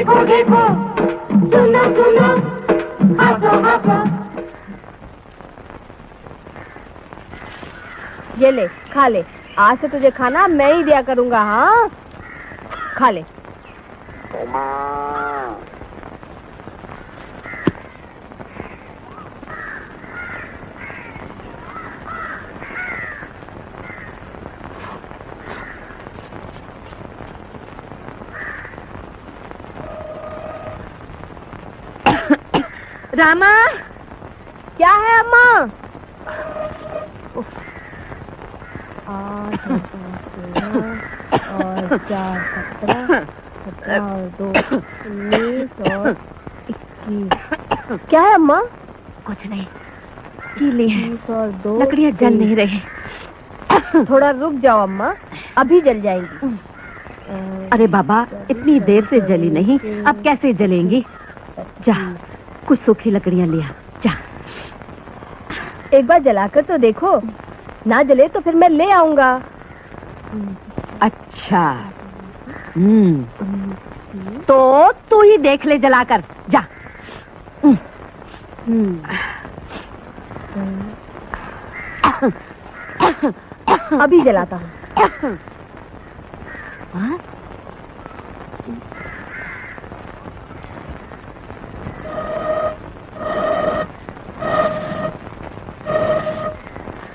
देखो देखो, सुनो सुनो, हंसो हंसो। ये ले, खा ले। आज से तुझे खाना मैं ही दिया करूंगा। हाँ, खा ले। रामा, क्या है अम्मा? 8 और 4 17 और 2 19 और 21। क्या है अम्मा? कुछ नहीं, कीले हैं 20 और 2 लकड़ियां जल नहीं रही। थोड़ा रुक जाओ अम्मा, अभी जल जाएंगी। अरे बाबा, इतनी देर से जली नहीं, अब कैसे जलेंगी? जा, कुछ सूखी लकड़ियां लिया, जा। एक बार जलाकर तो देखो, ना जले तो फिर मैं ले आऊंगा। अच्छा, तो तू ही देख ले जलाकर, जा। अभी जलाता हूँ।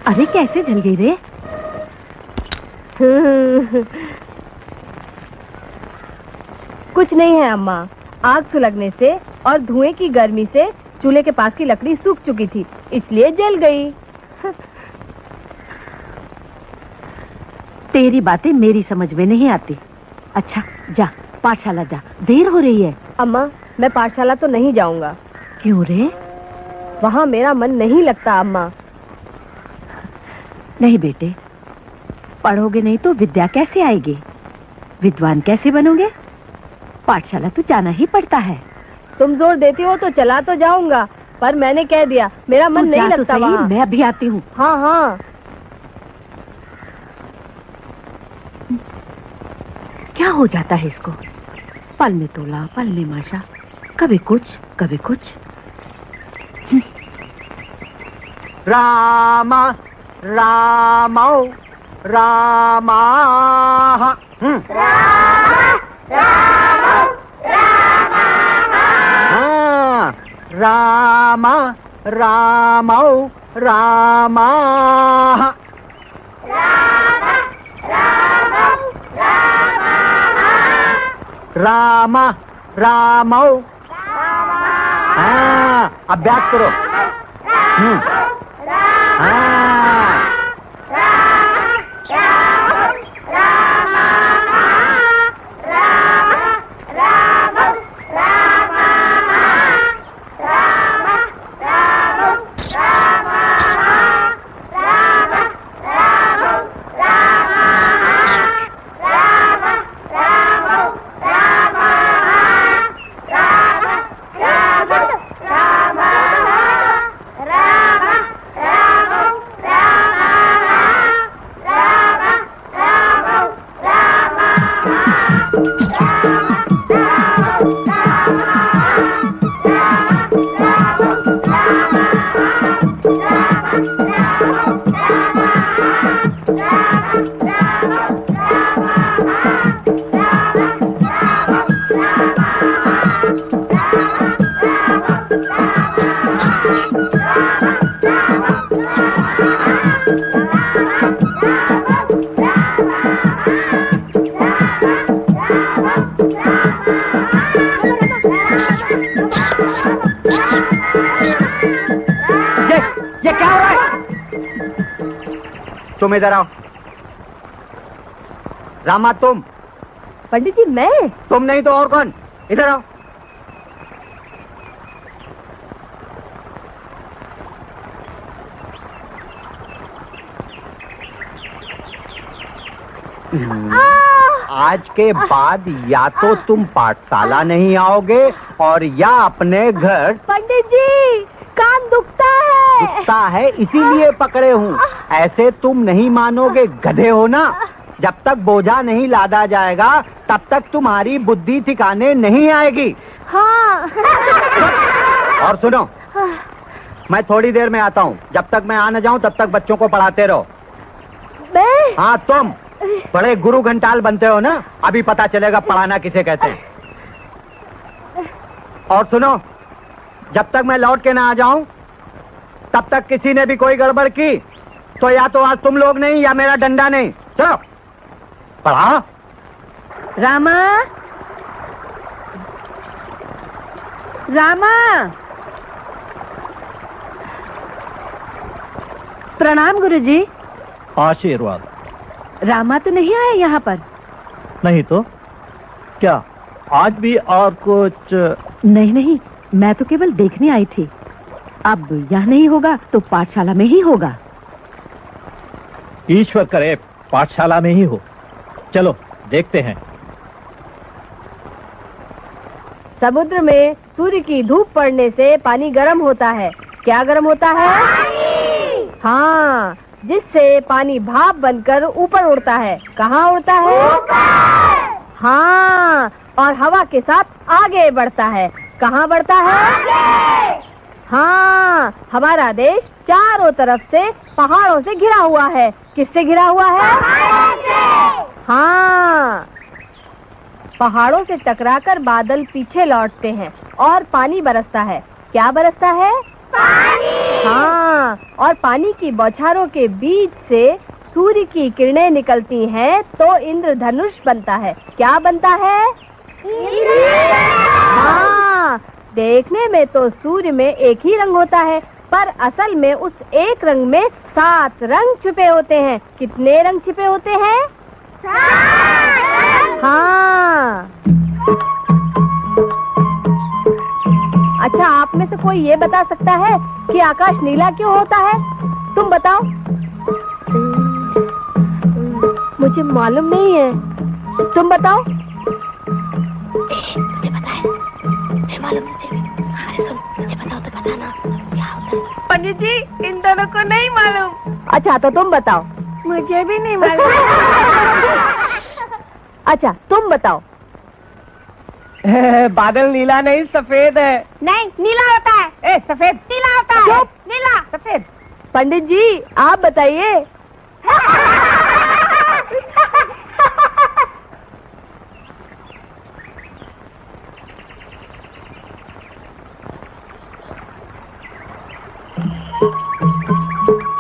अरे कैसे जल गई रे? कुछ नहीं है अम्मा, आग सुलगने से और धुएं की गर्मी से चूल्हे के पास की लकड़ी सूख चुकी थी, इसलिए जल गई। तेरी बातें मेरी समझ में नहीं आती। अच्छा, जा पाठशाला जा, देर हो रही है। अम्मा, मैं पाठशाला तो नहीं जाऊंगा। क्यों रे? वहाँ मेरा मन नहीं लगता अम्मा। नहीं बेटे, पढ़ोगे नहीं तो विद्या कैसे आएगी? विद्वान कैसे बनोगे? पाठशाला तो जाना ही पड़ता है। तुम जोर देती हो तो चला तो जाऊंगा, पर मैंने कह दिया मेरा मन नहीं लगता वहाँ। मैं अभी आती हूँ। हाँ हाँ। क्या हो जाता है इसको? पल में तोला, पल में माशा, कभी कुछ कभी कुछ। रामा रामौ रामा। रामा रामौ रामा। रामा रामौ। हाँ, अभ्यास करो। तुम इधर आओ। रामा तुम? पंडित जी मैं? तुम नहीं तो और कौन? इधर आओ। आज के बाद या तो तुम पाठशाला नहीं आओगे और या अपने घर। पंडित जी कान दुखता है। दुखता है इसीलिए पकड़े हूँ। ऐसे तुम नहीं मानोगे, गधे हो ना। जब तक बोझा नहीं लादा जाएगा तब तक तुम्हारी बुद्धि ठिकाने नहीं आएगी। हाँ। और सुनो, मैं थोड़ी देर में आता हूँ। जब तक मैं आ न जाऊँ तब तक बच्चों को पढ़ाते रहो। मैं? हाँ तुम बड़े गुरु घंटाल बनते हो ना, अभी पता चलेगा पढ़ाना किसे कहते हैं। और सुनो, जब तक मैं लौट के ना आ जाऊं तब तक किसी ने भी कोई गड़बड़ की तो या तो आज तुम लोग नहीं या मेरा डंडा नहीं। चलो पढ़ा। रामा, रामा, प्रणाम गुरुजी। आशीर्वाद। रामा तो नहीं आया यहाँ पर? नहीं तो क्या आज भी और कुछ? नहीं नहीं, मैं तो केवल देखने आई थी। अब यहाँ नहीं होगा तो पाठशाला में ही होगा। ईश्वर करे पाठशाला में ही हो। चलो देखते हैं। समुद्र में सूर्य की धूप पड़ने से पानी गर्म होता है। क्या गर्म होता है? हाँ, जिससे पानी भाप बनकर ऊपर उड़ता है। कहाँ उड़ता है? हाँ, और हवा के साथ आगे बढ़ता है। कहाँ बढ़ता है? हाँ, हमारा देश चारों तरफ से पहाड़ों से घिरा हुआ है। किससे घिरा हुआ है? हाँ, पहाड़ों से टकराकर बादल पीछे लौटते हैं और पानी बरसता है। क्या बरसता है? पानी। हाँ, और पानी की बौछारों के बीच से सूर्य की किरणें निकलती हैं तो इंद्रधनुष बनता है। क्या बनता है? हाँ, देखने में तो सूर्य में एक ही रंग होता है, पर असल में उस एक रंग में 7 रंग छिपे होते हैं। कितने रंग छिपे होते हैं? 7। हाँ। अच्छा, आप में से कोई ये बता सकता है कि आकाश नीला क्यों होता है? तुम बताओ। मुझे मालूम नहीं है, तुम बताओ। मुझे पता है, मैं मालूम मुझे। अरे सुन, मुझे बताओ तो बताना क्या होता है। पंडित जी, इन दोनों को नहीं मालूम। अच्छा, तो तुम बताओ। मुझे भी नहीं मालूम। अच्छा, तुम बताओ। बादल नीला नहीं सफेद है। नहीं, नीला होता है। सफेद नीला होता है। नीला सफेद। पंडित जी, आप बताइए।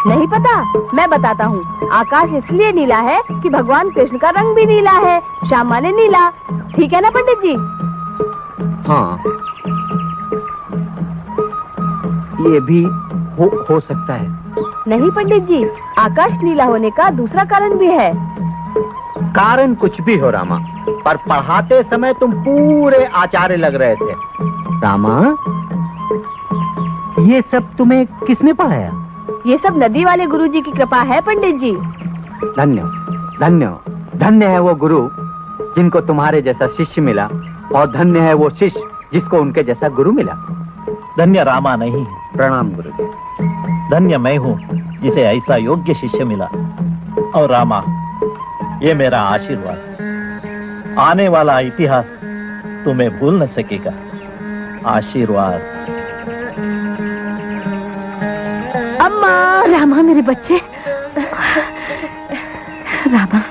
नहीं पता? मैं बताता हूँ। आकाश इसलिए नीला है कि भगवान कृष्ण का रंग भी नीला है। श्याम माने नीला। ठीक है ना पंडित जी? हाँ, ये भी हो सकता है। नहीं पंडित जी, आकाश नीला होने का दूसरा कारण भी है। कारण कुछ भी हो रामा, पर पढ़ाते समय तुम पूरे आचार्य लग रहे थे। रामा, ये सब तुम्हें किसने पढ़ाया? ये सब नदी वाले गुरुजी की कृपा है पंडित जी। धन्य धन्य धन्य है वो गुरु जिनको तुम्हारे जैसा शिष्य मिला, और धन्य है वो शिष्य जिसको उनके जैसा गुरु मिला। धन्य रामा नहीं, प्रणाम गुरु जी। धन्य मैं हूँ जिसे ऐसा योग्य शिष्य मिला। और रामा, ये मेरा आशीर्वाद। आने वाला इतिहास तुम्हें भूल न सकेगा। आशीर्वाद। अम्मा। रामा मेरे बच्चे। रामा।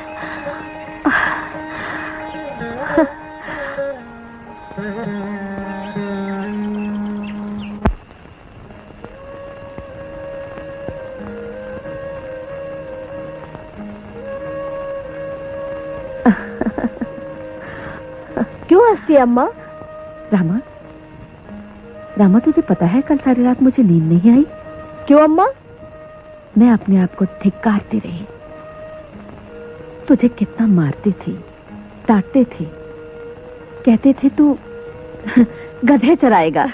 क्यों हंसती है अम्मा? रामा, रामा तुझे पता है कल सारी रात मुझे नींद नहीं आई। क्यों अम्मा? मैं अपने आप को धिक्कारती रही। तुझे कितना मारती थी, डांटते थे, कहते थे तू गधे चराएगा।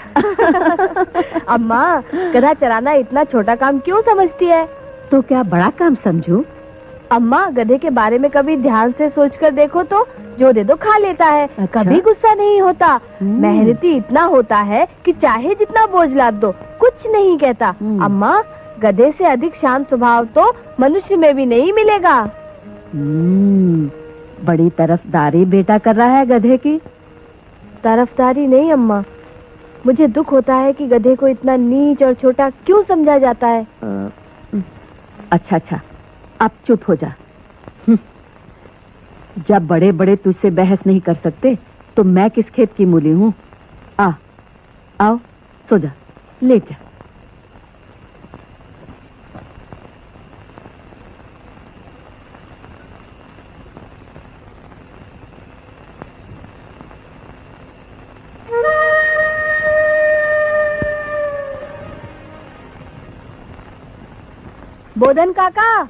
अम्मा, गधा चराना इतना छोटा काम क्यों समझती है? तो क्या बड़ा काम समझूं? अम्मा, गधे के बारे में कभी ध्यान से सोचकर देखो तो जो दे दो खा लेता है। अच्छा? कभी गुस्सा नहीं होता। मेहनती इतना होता है कि चाहे जितना बोझ लाद दो कुछ नहीं कहता। अम्मा, गधे से अधिक शांत स्वभाव तो मनुष्य में भी नहीं मिलेगा। बड़ी तरफदारी बेटा कर रहा है गधे की। तरफदारी नहीं अम्मा, मुझे दुख होता है कि गधे को इतना नीच और छोटा क्यों समझा जाता है। अच्छा अच्छा, अब चुप हो जा। जब बड़े बड़े तुझसे बहस नहीं कर सकते तो मैं किस खेत की मूली हूँ। आओ सो जा, ले जा। बोधन काका,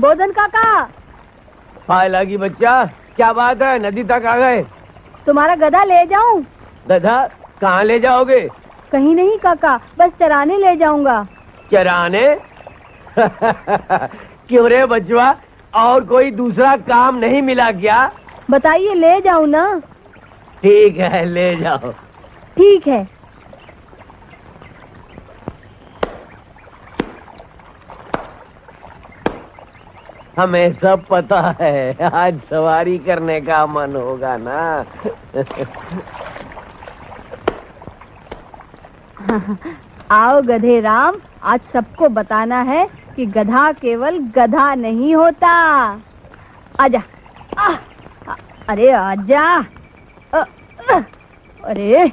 बोधन काका। हाय लागी बच्चा, क्या बात है? नदी तक आ गए? तुम्हारा गधा ले जाऊं? गधा कहाँ ले जाओगे? कहीं नहीं काका, बस चराने ले जाऊंगा। चराने? क्यों रे बचवा, और कोई दूसरा काम नहीं मिला क्या? बताइए, ले जाऊं ना? ठीक है, ले जाओ। ठीक है। हमें सब पता है, आज सवारी करने का मन होगा ना। आओ गधे राम, आज सबको बताना है कि गधा केवल गधा नहीं होता। आजा। अरे आजा। अरे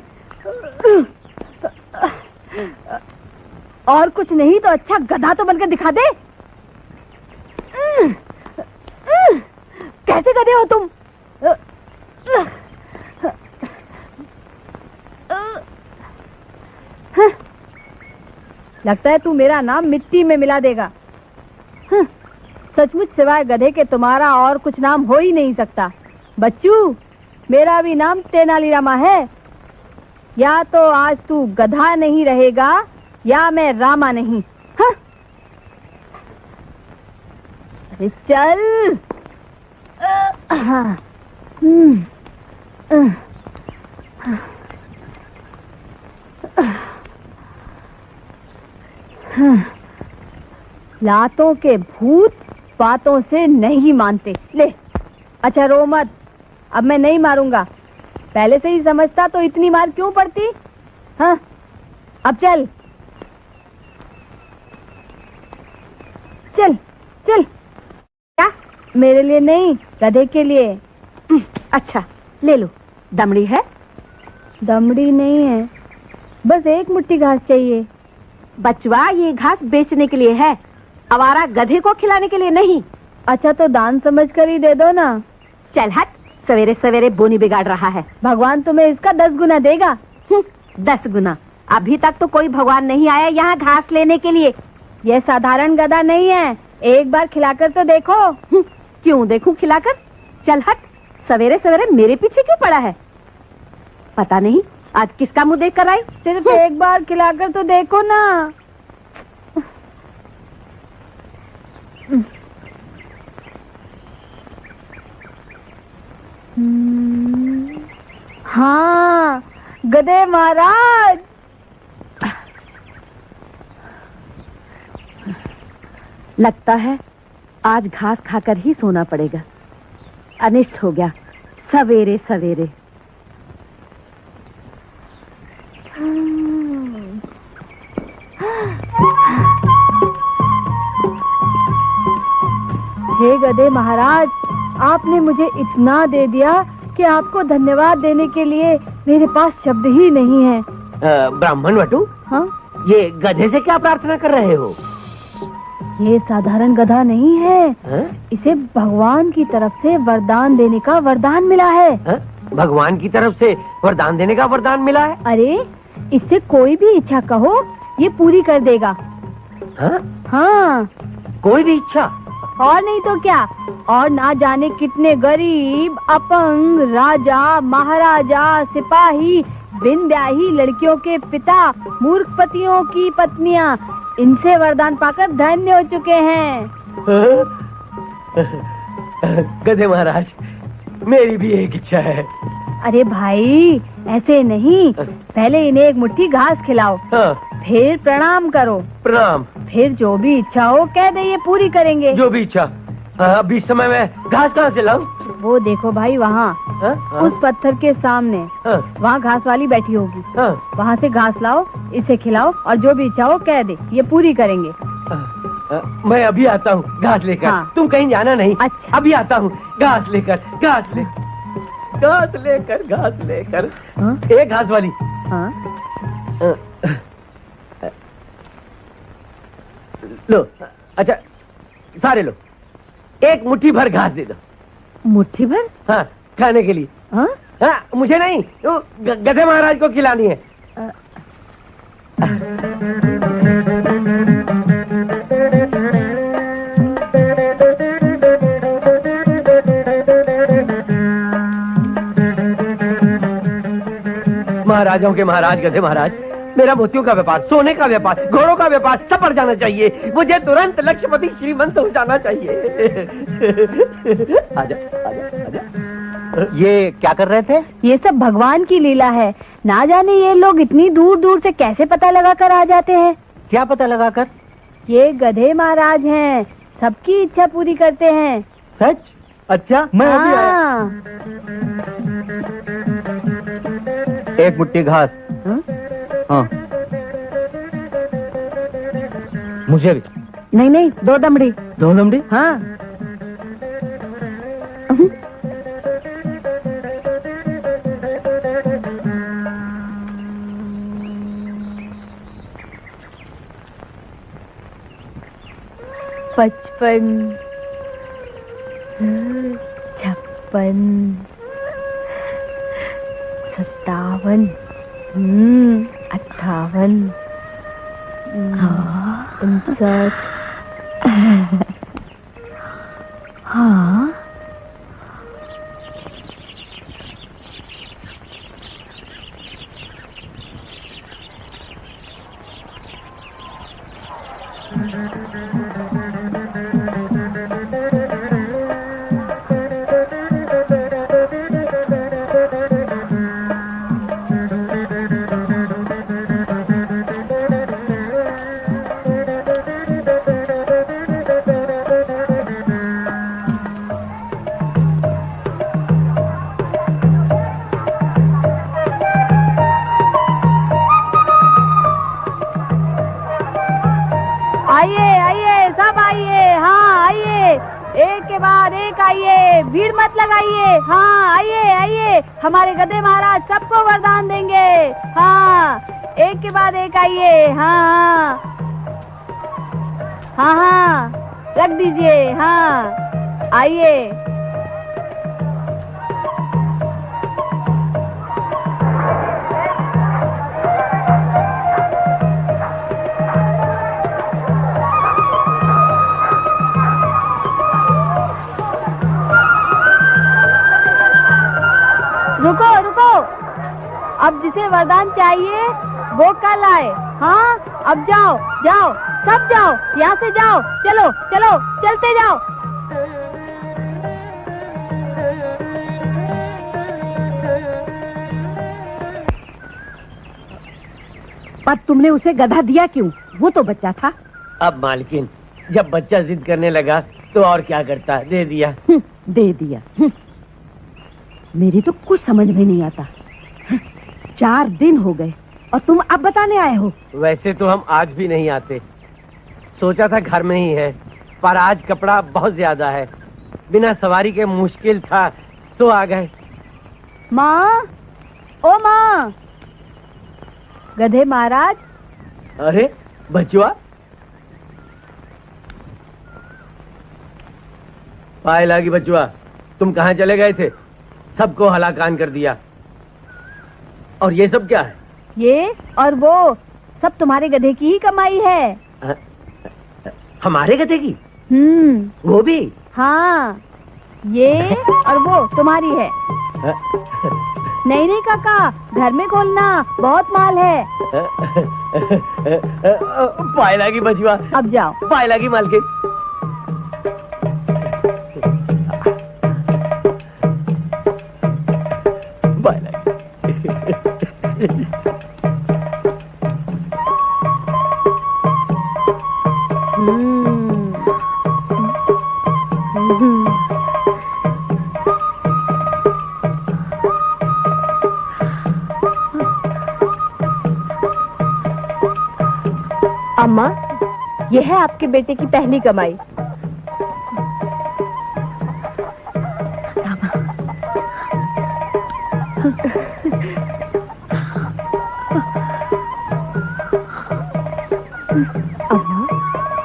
और कुछ नहीं तो अच्छा गधा तो बनकर दिखा दे। कैसे गधे हो तुम? लगता है तू मेरा नाम मिट्टी में मिला देगा। सचमुच सिवाय गधे के तुम्हारा और कुछ नाम हो ही नहीं सकता। बच्चू, मेरा भी नाम तेनालीरामा है। या तो आज तू गधा नहीं रहेगा या मैं रामा नहीं। अरे चल। लातों के भूत बातों से नहीं मानते। ले, अच्छा रो मत, अब मैं नहीं मारूंगा। पहले से ही समझता तो इतनी मार क्यों पड़ती? हाँ, अब चल चल चल। क्या? मेरे लिए नहीं, गधे के लिए। अच्छा ले लो। दमड़ी है? दमड़ी नहीं है, बस एक मुट्ठी घास चाहिए। बचवा, ये घास बेचने के लिए है, आवारा गधे को खिलाने के लिए नहीं। अच्छा तो दान समझ कर ही दे दो ना। चल हट, सवेरे सवेरे बोनी बिगाड़ रहा है। भगवान तुम्हें इसका 10 गुना देगा। 10 गुना? अभी तक तो कोई भगवान नहीं आया यहाँ घास लेने के लिए। यह साधारण गधा नहीं है, एक बार खिलाकर तो देखो। क्यों देखूं खिलाकर? चल हट, सवेरे सवेरे मेरे पीछे क्यों पड़ा है? पता नहीं आज किसका मुंह देख कर आई। सिर्फ एक बार खिलाकर तो देखो ना। हाँ, गधे महाराज। लगता है आज घास खाकर ही सोना पड़ेगा। अनिष्ट हो गया सवेरे सवेरे। हे गधे महाराज, आपने मुझे इतना दे दिया कि आपको धन्यवाद देने के लिए मेरे पास शब्द ही नहीं है। ब्राह्मण वटू, हाँ? ये गधे से क्या प्रार्थना कर रहे हो? ये साधारण गधा नहीं है। इसे भगवान की तरफ से वरदान देने का वरदान मिला है। भगवान की तरफ से वरदान देने का वरदान मिला है? अरे, इससे कोई भी इच्छा कहो ये पूरी कर देगा। हाँ, कोई भी इच्छा? और नहीं तो क्या। और ना जाने कितने गरीब, अपंग, राजा, महाराजा, सिपाही, बिन ब्याही लड़कियों के पिता, मूर्खपतियों की पत्नियां इनसे वरदान पाकर धन्य हो चुके हैं। गधे महाराज, मेरी भी एक इच्छा है। अरे भाई, ऐसे नहीं, पहले इन्हें एक मुट्ठी घास खिलाओ, फिर प्रणाम करो। प्रणाम? फिर जो भी इच्छा हो कह दे, ये पूरी करेंगे। जो भी इच्छा। अभी इस समय में घास कहाँ से लाऊं? वो देखो भाई वहाँ, उस पत्थर के सामने, वहाँ घास वाली बैठी होगी। वहाँ से घास लाओ, इसे खिलाओ और जो भी इच्छा हो कह दे, ये पूरी करेंगे। मैं अभी आता हूँ घास लेकर। हाँ। तुम कहीं जाना नहीं। अच्छा। अभी आता हूँ घास लेकर। घास लेकर। हाँ? एक घास वाली। हाँ? लो। अच्छा, सारे लो। एक मुट्ठी भर घास दे दो। मुट्ठी भर? हाँ, खाने के लिए। हाँ? हाँ, मुझे नहीं, तो गधे महाराज को खिलानी है। महाराजों के महाराज गधे महाराज, मेरा मोतियों का व्यापार, सोने का व्यापार, घोड़ों का व्यापार सब बढ़ जाना चाहिए। मुझे तुरंत लक्षपति श्रीमंत हो जाना चाहिए। आजा, आजा, आजा। ये क्या कर रहे थे? ये सब भगवान की लीला है। ना जाने ये लोग इतनी दूर दूर से कैसे पता लगा कर आ जाते हैं। क्या पता लगा कर? ये गधे महाराज हैं, सबकी इच्छा पूरी करते हैं। सच? अच्छा, मैं अभी आया। हाँ। एक मुट्ठी घास। हाँ। मुझे भी। नहीं नहीं, 2 दमड़ी। 2 दमड़ी? हाँ। पचपन, 56, 57, 58, 59। हाँ। भीड़ मत लगाइए। हाँ, आइए आइए, हमारे गधे महाराज सबको वरदान देंगे। हाँ, एक के बाद एक आइए। हाँ हाँ हाँ, रख दीजिए। हाँ, आइए। रुको रुको, अब जिसे वरदान चाहिए वो कल आए। हाँ, अब जाओ जाओ, सब जाओ, यहाँ से जाओ। चलो चलो, चलते जाओ। पर तुमने उसे गधा दिया क्यों? वो तो बच्चा था। अब मालकिन, जब बच्चा जिद करने लगा तो और क्या करता, दे दिया। दे दिया। मेरी तो कुछ समझ में नहीं आता। 4 दिन हो गए और तुम अब बताने आए हो। वैसे तो हम आज भी नहीं आते, सोचा था घर में ही है, पर आज कपड़ा बहुत ज्यादा है, बिना सवारी के मुश्किल था तो आ गए। माँ, ओ माँ, गधे महाराज। अरे बचुआ, पाए लागी बचुआ, तुम कहाँ चले गए थे? सबको हलाकान कर दिया। और ये सब क्या है? ये और वो सब तुम्हारे गधे की ही कमाई है। हमारे गधे की? वो भी? हाँ, ये और वो तुम्हारी है। नहीं नहीं काका, घर में खोलना, बहुत माल है। पाए लागी बचुआ। अब जाओ। पाए लागी मालकिन। अम्मा, यह है आपके बेटे की पहली कमाई। अम्मा,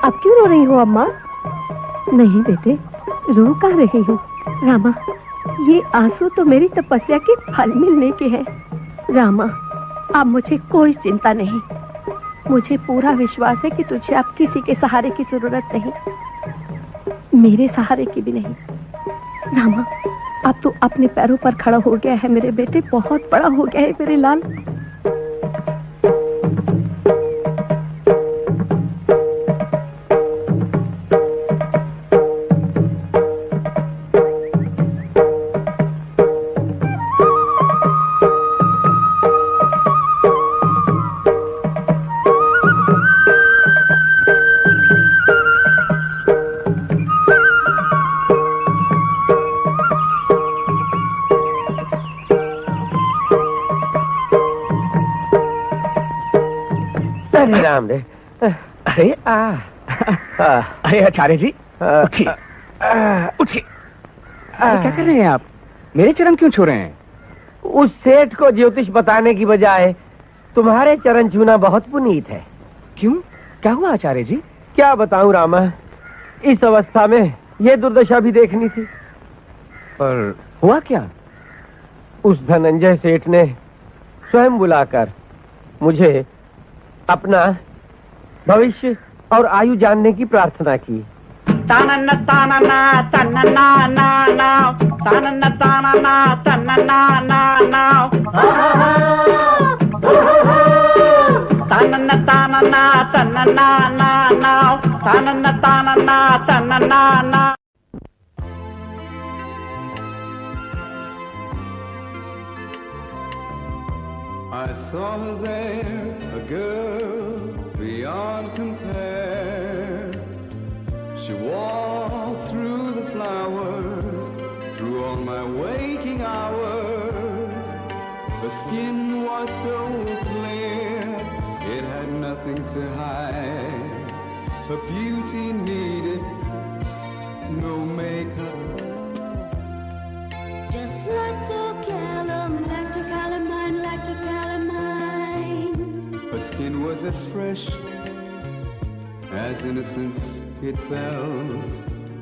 अब क्यों रो रही हो अम्मा? नहीं बेटे, रो कहाँ रही हूँ। रामा, ये आंसू तो मेरी तपस्या के फल मिलने के हैं। रामा, अब मुझे कोई चिंता नहीं। मुझे पूरा विश्वास है कि तुझे अब किसी के सहारे की जरूरत नहीं, मेरे सहारे की भी नहीं। रामा, अब तू अपने पैरों पर खड़ा हो गया है मेरे बेटे, बहुत बड़ा हो गया है मेरे लाल। राम रे, अरे अरे आचार्य जी, उठिए उठिए। क्या कर रहे हैं आप? मेरे चरण क्यों छू रहे हैं? उस सेठ को ज्योतिष बताने की बजाय तुम्हारे चरण छूना बहुत पुनीत है। क्यों, क्या हुआ आचार्य जी? क्या बताऊं रामा, इस अवस्था में ये दुर्दशा भी देखनी थी। पर हुआ क्या? उस धनंजय सेठ ने स्वयं बुलाकर मुझे अपना भविष्य और आयु जानने की प्रार्थना की। तानन्ना तानन्ना तन्नन्ना ना ना, तानन्ना तानन्ना तन्नन्ना ना ना, तानन्ना तानन्ना तन्नन्ना ना ना, तानन्ना तानन्ना तन्नन्ना ना। I saw her there, a girl beyond compare. She walked through the flowers, through all my waking hours. Her skin was so clear, it had nothing to hide. Her beauty needed no makeup. Just like to calamine, like to calamine, like to calamine. Her skin was as fresh as innocence itself.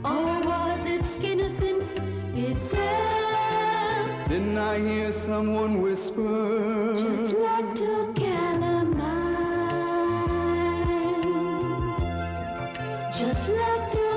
Or was it innocence itself? Didn't I hear someone whisper? Just like to calamine, just like to